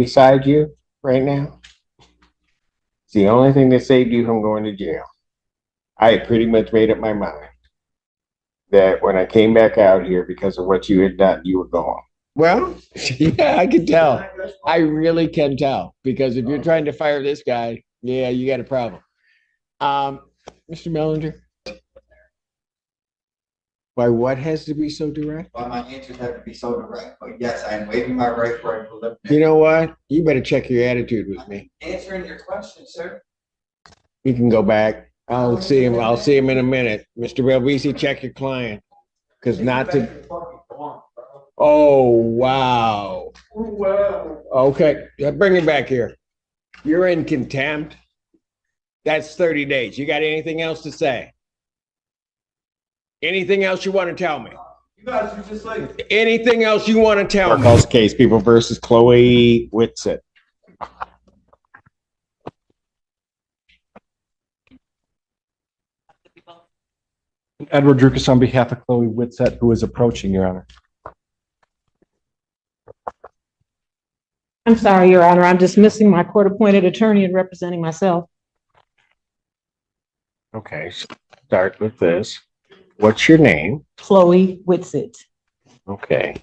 beside you right now. It's the only thing that saved you from going to jail. I had pretty much made up my mind that when I came back out here because of what you had done, you were gone. Well, yeah, I can tell. I really can tell because if you're trying to fire this guy, yeah, you got a problem. Mr. Mellinger, why what has to be so direct? Why my answers have to be so direct? But yes, I am waiving my right for a preliminary. You know what? You better check your attitude with me. Answering your question, sir. You can go back. I'll see him in a minute. Mr. Belvisi, check your client. Because not to. Oh, wow. Okay, bring him back here. You're in contempt. That's 30 days. You got anything else to say? Anything else you want to tell me? You guys are just like. Anything else you want to tell me? Calls case, People versus Chloe Whitsett. Edward Drukas on behalf of Chloe Whitsett, who is approaching, Your Honor. I'm sorry, Your Honor. I'm dismissing my court-appointed attorney and representing myself. Okay, so start with this. What's your name? Chloe Whitsett. Okay.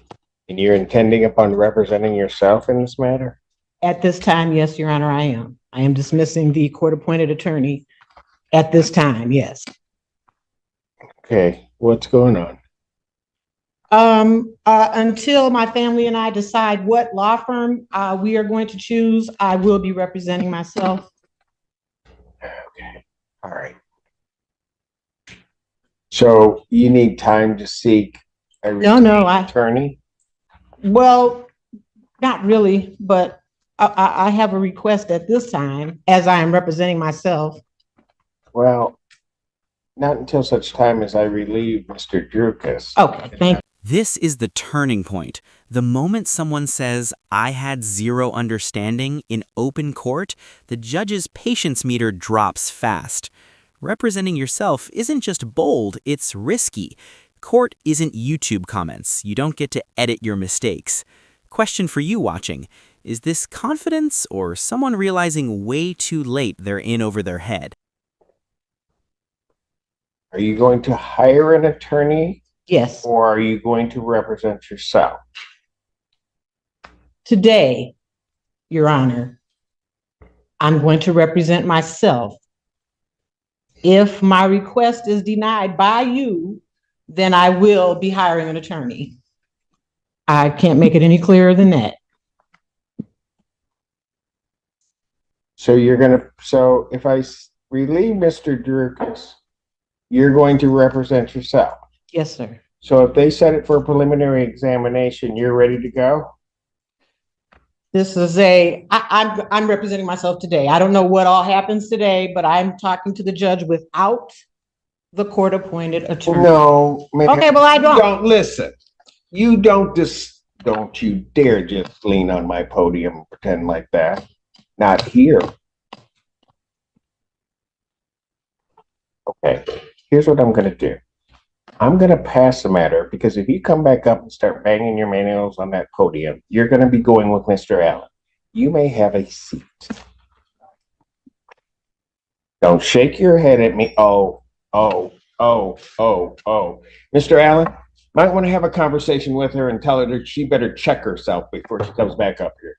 And you're intending upon representing yourself in this matter? At this time, yes, Your Honor, I am. I am dismissing the court-appointed attorney at this time, yes. Okay, what's going on? Until my family and I decide what law firm we are going to choose, I will be representing myself. Okay, all right. So you need time to seek a attorney? Well, not really, but I have a request at this time as I am representing myself. Well, not until such time as I relieve Mr. Drukas. Okay, thank you. This is the turning point. The moment someone says, "I had zero understanding" in open court, the judge's patience meter drops fast. Representing yourself isn't just bold, it's risky. Court isn't YouTube comments. You don't get to edit your mistakes. Question for you watching. Is this confidence or someone realizing way too late they're in over their head? Are you going to hire an attorney? Yes. Or are you going to represent yourself? Today, Your Honor, I'm going to represent myself. If my request is denied by you, then I will be hiring an attorney. I can't make it any clearer than that. So so if I relieve Mr. Drukas, you're going to represent yourself? Yes, sir. So if they set it for a preliminary examination, you're ready to go? This is I'm representing myself today. I don't know what all happens today, but I'm talking to the judge without the court-appointed attorney. No. Okay, well, I don't. Listen. You don't you dare just lean on my podium and pretend like that. Not here. Okay, here's what I'm going to do. I'm going to pass the matter because if you come back up and start banging your nails on that podium, you're going to be going with Mr. Allen. You may have a seat. Don't shake your head at me. Oh. Mr. Allen, might want to have a conversation with her and tell her that she better check herself before she comes back up here.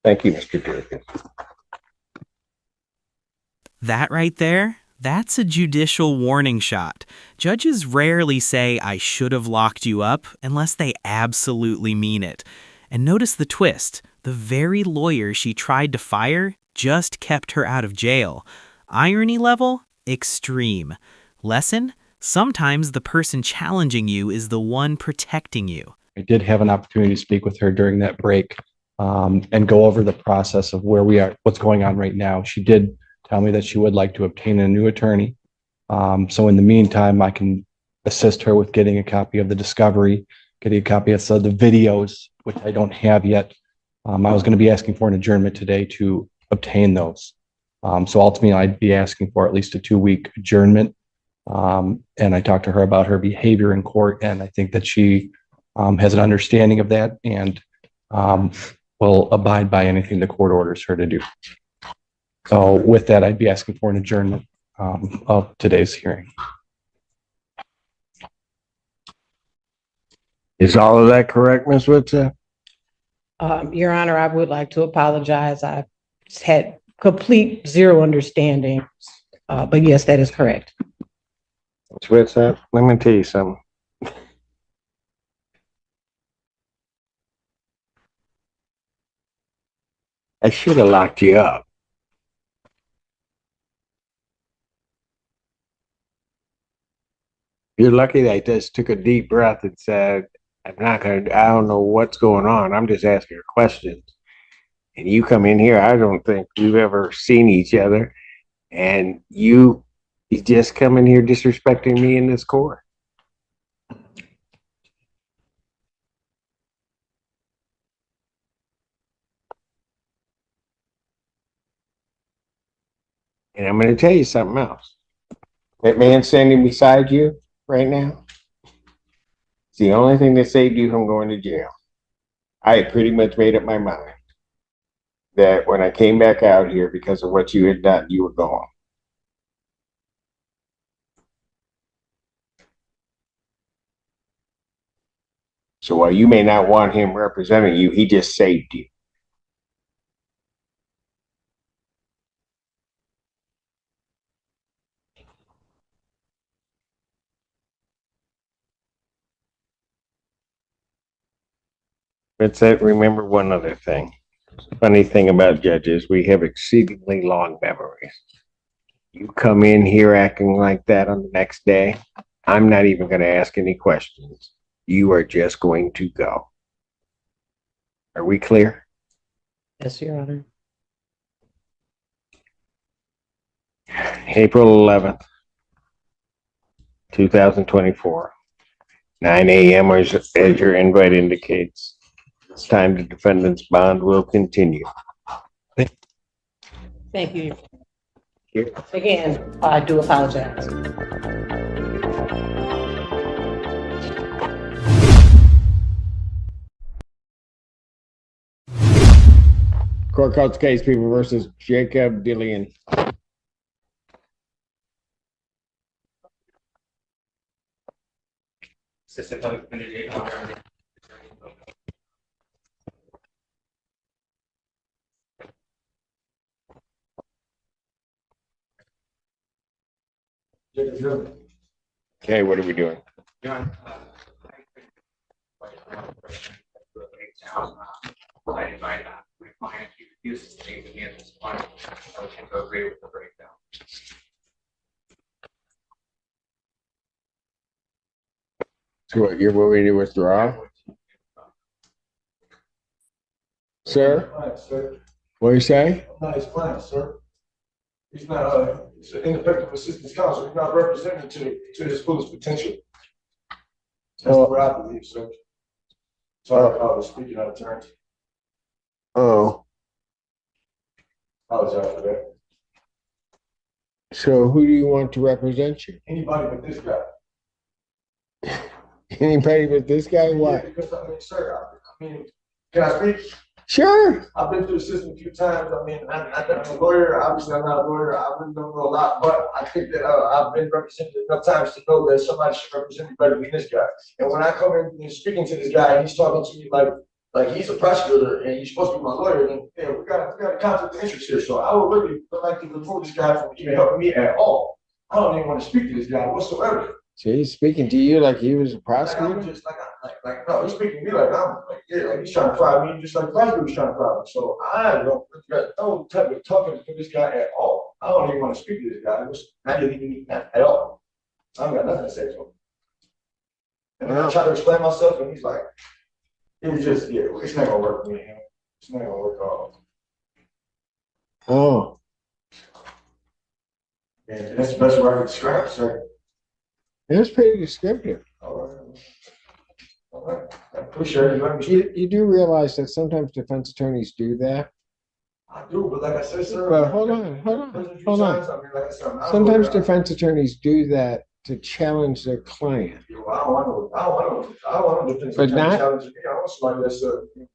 Thank you, Mr. Durkin. That right there, that's a judicial warning shot. Judges rarely say, "I should have locked you up," unless they absolutely mean it. And notice the twist. The very lawyer she tried to fire just kept her out of jail. Irony level? Extreme. Lesson? Sometimes the person challenging you is the one protecting you. I did have an opportunity to speak with her during that break and go over the process of where we are, what's going on right now. She did tell me that she would like to obtain a new attorney. So in the meantime, I can assist her with getting a copy of the discovery, getting a copy of the videos, which I don't have yet. I was going to be asking for an adjournment today to obtain those. So ultimately, I'd be asking for at least a 2-week adjournment And I talked to her about her behavior in court, and I think that she has an understanding of that and will abide by anything the court orders her to do. So with that, I'd be asking for an adjournment of today's hearing. Is all of that correct, Ms. Whitson? Your Honor, I would like to apologize. I had complete zero understanding. But yes, that is correct. Ms. Whitson, let me tell you something. I should have locked you up. You're lucky that I just took a deep breath and said, I don't know what's going on. I'm just asking her questions. And you come in here, I don't think we've ever seen each other. And you just come in here disrespecting me in this court. And I'm going to tell you something else. That man standing beside you right now, it's the only thing that saved you from going to jail. I had pretty much made up my mind that when I came back out here because of what you had done, you were gone. So while you may not want him representing you, he just saved you. But remember one other thing. Funny thing about judges, we have exceedingly long memories. You come in here acting like that on the next day, I'm not even going to ask any questions. You are just going to go. Are we clear? Yes, Your Honor. April 11th, 2024, 9 a.m. as your invite indicates. It's time the defendant's bond will continue. Thank you. Here. Again, I do apologize. Court calls the case people versus Jacob Dillian. Assistant Public Defender Jacob. Okay, what are we doing? I invite my client to use the name of the answers one. I would tend to agree with the breakdown. So what, you're willing to withdraw? Sir, Sir, what do you say? I'm not his client, sir. He's not, he's an ineffective assistance counsel. He's not representing to his fullest potential. That's what I believe, sir. Sorry, I was speaking out of turn. Oh, Apologize for that. so who do you want to represent you? Anybody but this guy. Anybody but this guy? Why? Yeah, because, I mean, sir, I mean, can I speak? Sure. I've been through the system a few times. I mean, I'm a lawyer. Obviously, I'm not a lawyer. I really don't know a lot, but I think that I've been represented enough times to know that somebody should represent me better than this guy. And when I come in and speaking to this guy, and he's talking to me like he's a prosecutor and he's supposed to be my lawyer, then yeah, we got a conflict of interest here. So I would really like to remove this guy from even helping me at all. I don't even want to speak to this guy whatsoever. So he's speaking to you like he was a Like, prosecutor? I'm just no, he's speaking to me like I'm like, yeah, like he's trying to fire me just like the prosecutor was trying to fire me. So I don't got no type of talking to this guy at all. I don't even want to speak to this guy. Not even at all. I don't got nothing to say to him. And I try to explain myself, and he's like, it was just, yeah, it's not gonna work for me. It's not gonna work at all. Oh, And that's the best way I can describe it, sir. it was pretty descriptive. All right. All right. I appreciate it. Let me You do realize that sometimes defense attorneys do that? I do, but like I said, sir. Well, hold on. I mean, like I said, I'm not a Sometimes lawyer. defense attorneys do that to challenge their client. I don't want to defend. But not- challenge me. I want somebody that's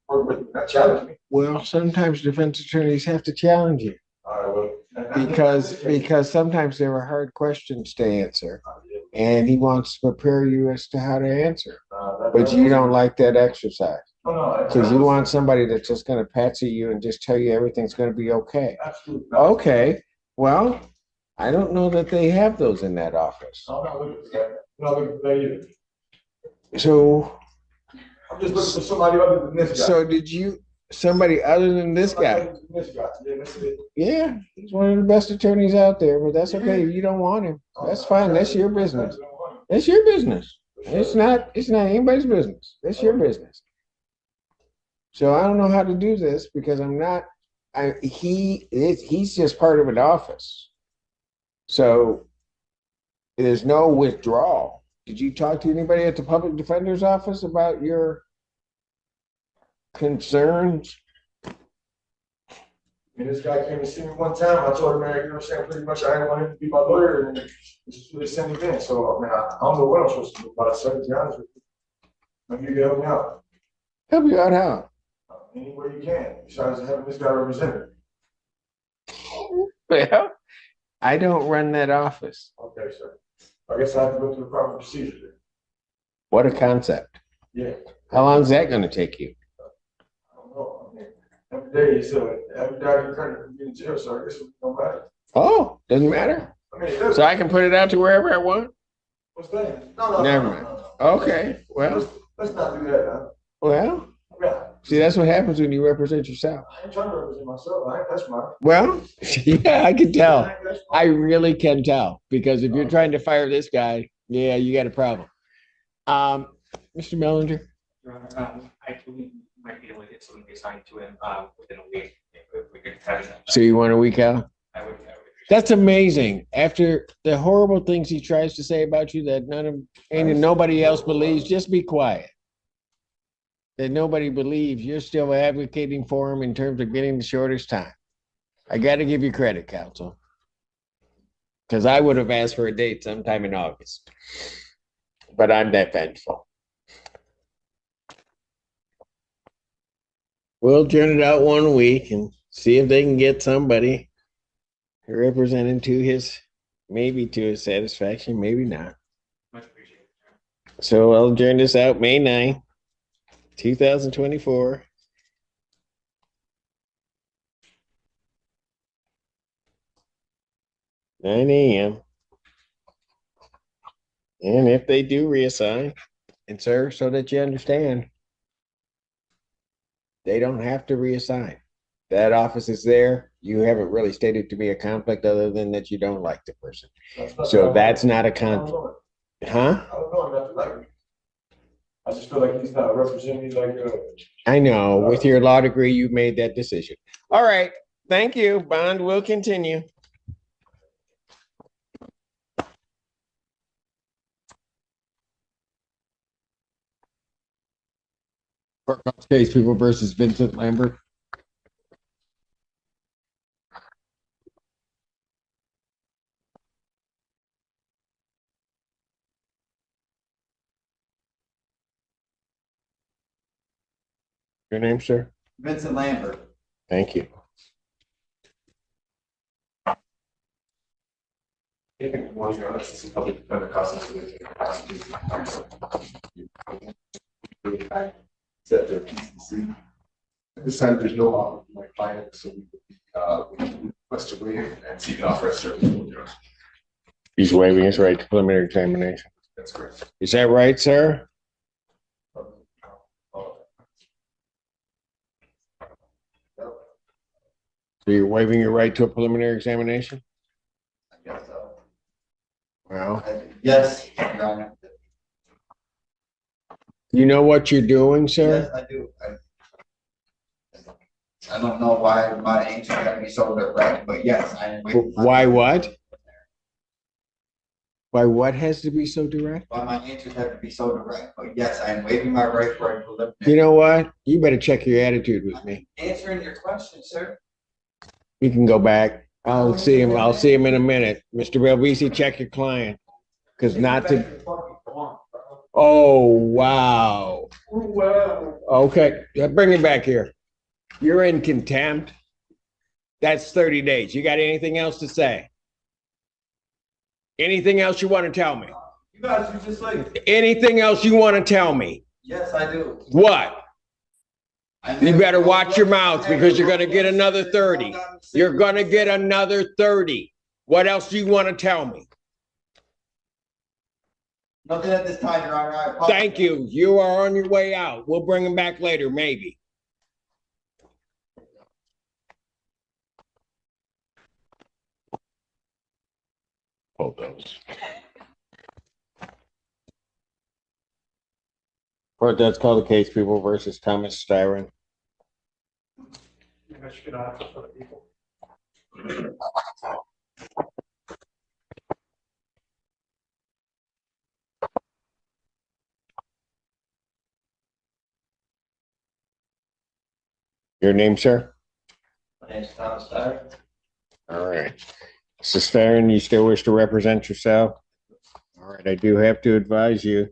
work with me, not challenge me. Well, sometimes defense attorneys have to challenge you All right, well. because sometimes there are hard questions to answer, and he wants to prepare you as to how to answer. But you don't like that exercise because you want somebody that's just going to patsy you and just tell you everything's going to be okay. Absolutely. Okay, well, I don't know that they have those in that office. I'm not looking for that. I'm not looking for that either. So, I'm just looking for somebody other than this guy. so did you, somebody other than this Somebody guy? other than This guy, yeah, that's it. Yeah, he's one of the best attorneys out there, but that's okay. If you don't want him, that's fine. That's your business. That's your business. It's not anybody's business. That's your business. So I don't know how to do this because he's just part of an office. So there's no withdrawal. Did you talk to anybody at the public defender's office about your concerns? And this guy came to see me one time. I told him, man, you know what I'm saying? Pretty much I didn't want him to be my lawyer, and this is what they sent me in. So, man, I don't know what I'm supposed to do about it, sir, to be honest with you. Maybe you can help me out. Help you out how? Any way you can, besides having this guy represented. Well, I don't run that office. Okay, sir. I guess I have to go through the proper procedure then. What a concept. Yeah. How long is that going to take you? I don't know. I mean, every day is, every day I can kind be in jail, so I guess it don't matter. Oh, doesn't matter. I mean, it does. So I can put it out to wherever I want? What's that? No. Never mind. Okay, well, Let's not do that, huh? well, Yeah. see, that's what happens when you represent yourself. I ain't trying to represent myself. I ain't touch mine. Well, yeah, I can tell. I ain't touch I mine. really can tell because if you're trying to fire this guy, yeah, you got a problem. Mr. Mellinger, I believe we might be able to get something assigned to him, within a week. If we could have it. so you want a week out? I would. That's amazing. After the horrible things he tries to say about you that nobody else believes, just be quiet. That nobody believes, you're still advocating for him in terms of getting the shortest time. I got to give you credit, counsel. Because I would have asked for a date sometime in August. But I'm that vengeful. We'll turn it out 1 week and see if they can get somebody representing maybe to his satisfaction, maybe not. Much appreciated. So I'll adjourn this out May 9, 2024. (9 a.m.) And if they do reassign, and sir, so that you understand, they don't have to reassign. That office is there. You haven't really stated to me a conflict other than that you don't like the person. So that's not a conflict. Huh? I don't know enough to like me. I just feel like he's not representing me like, I know. With your law degree, you made that decision. All right. Thank you. Bond will continue. Courthouse case, People versus Vincent Lambert. Your name, sir? Vincent Lambert. Thank you. Set their PCC. This time there's no offer for my client, so we request a waiver and seek an offer of service. He's waiving his right to preliminary examination. That's correct. Is that right, sir? So you're waiving your right to a preliminary examination? I guess so. Well, Yes, Your Honor. you know what you're doing, sir? Yes, I do. I don't know why my answer got to be so direct, but yes, I am. Why what? Why what has to be so direct? Why my answers have to be so direct, but yes, I am waiving my right for a preliminary. You know what? You better check your attitude with me. Answering your question, sir. You can go back. I'll see him in a minute. Mr. Belvisi, check your client. Because not to, oh, wow. Okay, bring him back here. You're in contempt. That's 30 days. You got anything else to say? Anything else you want to tell me? You guys are just like, Anything else you want to tell me? yes, I do. What? You better watch your mouth because you're gonna get another 30. You're gonna get another 30. What else do you want to tell me? Nothing at this time, Your Honor. I apologize. Thank you. You are on your way out. We'll bring him back later, maybe. Hold those. Court does call the case People versus Thomas Styron. Your name, sir? My name's Thomas Dyer. All right. Mr. Styron, you still wish to represent yourself? All right, I do have to advise you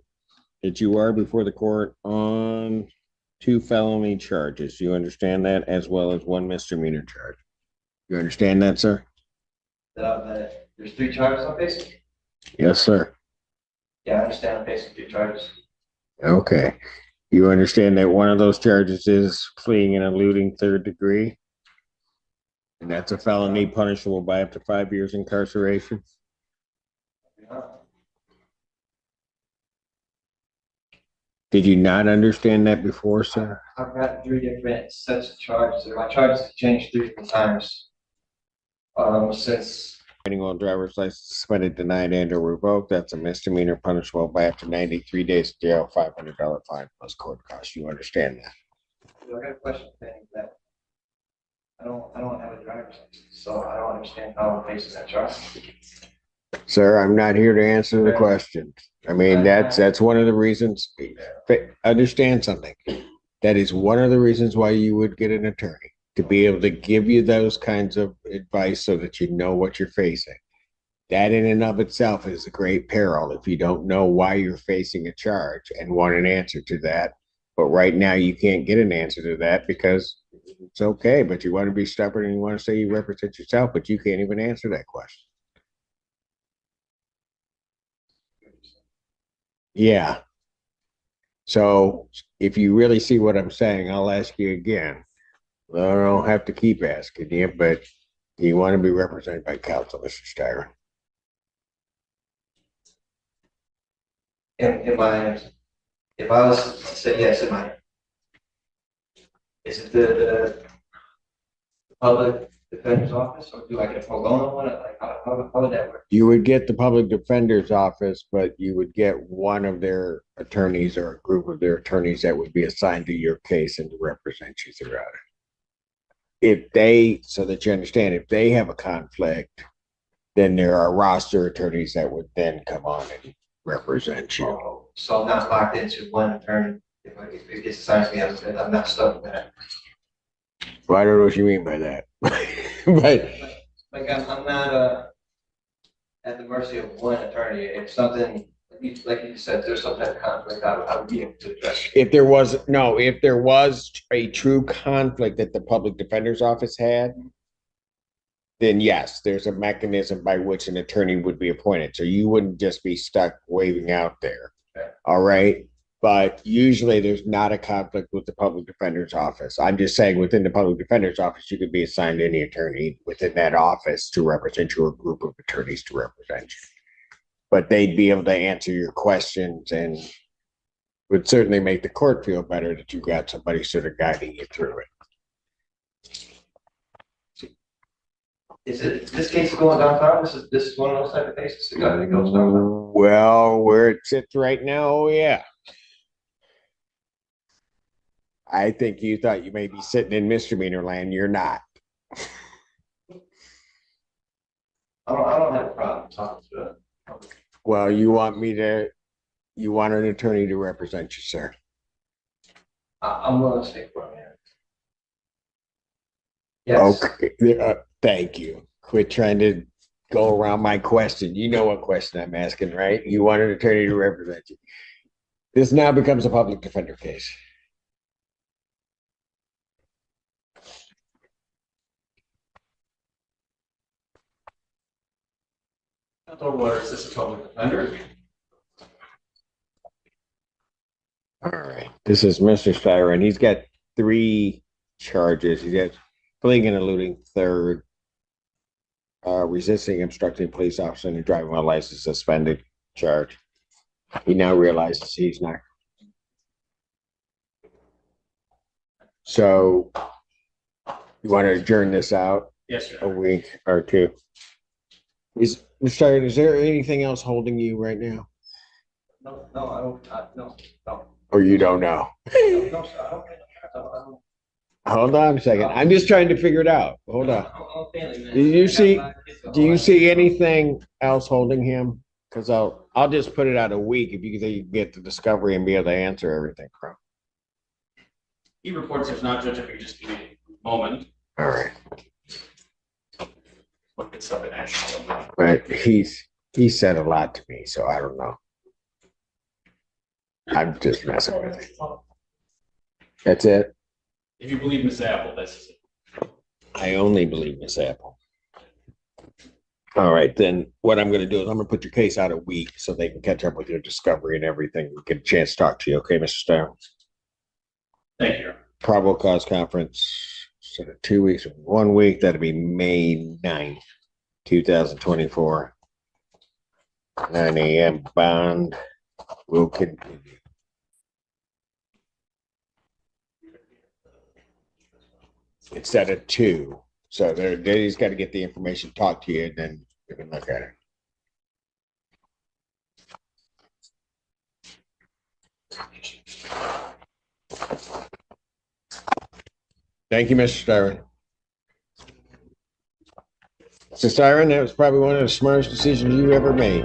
that you are before the court on 2 felony charges. You understand that, as well as 1 misdemeanor charge. You understand that, sir? There's 3 charges I'm facing? Yes, sir. Yeah, I understand I'm facing 3 charges. Okay. You understand that one of those charges is fleeing and eluding 3rd degree? And that's a felony punishable by up to 5 years incarceration? Yeah. Did you not understand that before, sir? I've got 3 different sets of charges. My charges have changed 3 different times. Since Riding while driver's license suspended, denied, and or revoked, that's a misdemeanor punishable by up to 93 days jail, $500 fine plus court costs. You understand that? I got a question saying that I don't have a driver's license, so I don't understand how I'm facing that charge. Sir, I'm not here to answer the questions. I mean, that's one of the reasons. Understand something. That is one of the reasons why you would get an attorney, to be able to give you those kinds of advice so that you know what you're facing. That in and of itself is a great peril if you don't know why you're facing a charge and want an answer to that. But right now you can't get an answer to that because it's okay, but you want to be stubborn and you want to say you represent yourself, but you can't even answer that question. Yeah. So if you really see what I'm saying, I'll ask you again. I don't have to keep asking you, but do you want to be represented by counsel, Mr. Styron? If I was to say yes, is it the public defender's office, or do I get a pro bono one? Like, how would that work? You would get the public defender's office, but you would get one of their attorneys or a group of their attorneys that would be assigned to your case and to represent you throughout it. If they, so that you understand, if they have a conflict, then there are roster attorneys that would then come on and represent you. Oh, so I'm not locked into one attorney. If it gets assigned to me, I'm not stuck with that. Well, I don't know what you mean by that. But Like I'm not at the mercy of one attorney. If something, like you said, there's some type of conflict, I would be able to address it. if there was a true conflict that the public defender's office had, then yes, there's a mechanism by which an attorney would be appointed. So you wouldn't just be stuck waving out there. Okay. All right. But usually there's not a conflict with the public defender's office. I'm just saying within the public defender's office, you could be assigned any attorney within that office to represent you, or a group of attorneys to represent you. But they'd be able to answer your questions and would certainly make the court feel better that you got somebody sort of guiding you through it. Is this case going downtown? This is one of those type of cases that goes downtown? Well, where it sits right now, oh yeah. I think you thought you may be sitting in misdemeanor land. You're not. I don't have a problem talking to it. Well, you want an attorney to represent you, sir. I'm willing to take one here. Yes. Okay. Thank you. Quit trying to go around my question. You know what question I'm asking, right? You want an attorney to represent you. This now becomes a public defender case. What is this, a public defender? All right. This is Mr. Styron, and he's got 3 charges. He's got fleeing and eluding third, resisting, obstructing police officer, and driving while license suspended charge. He now realizes he's not. So you want to adjourn this out Yes, sir. a week or 2? Is Mr. Styron, is there anything else holding you right now? No, I don't, no. Or you don't know? No, sir, I don't. Hold on a second. I'm just trying to figure it out. Hold on. Do you see anything else holding him? Because I'll just put it out a week if you think you can get the discovery and be able to answer everything from. He reports there's not, Judge, if you just give me a moment. All right. Look at something actually. But he said a lot to me, so I don't know. I'm just messing with it. That's it. If you believe Miss Apple, that's it. I only believe Miss Apple. All right, then what I'm going to do is I'm going to put your case out a week so they can catch up with your discovery and everything. Get a chance to talk to you. Okay, Mr. Stone? Thank you. Probable cause conference, so 2 weeks, 1 week, that'll be May 9th, 2024. 9 a.m. bond will continue. Instead of 2. So they just got to get the information, talk to you, and then you can look at it. Thank you, Mr. Styron. Mr. Styron, that was probably one of the smartest decisions you ever made.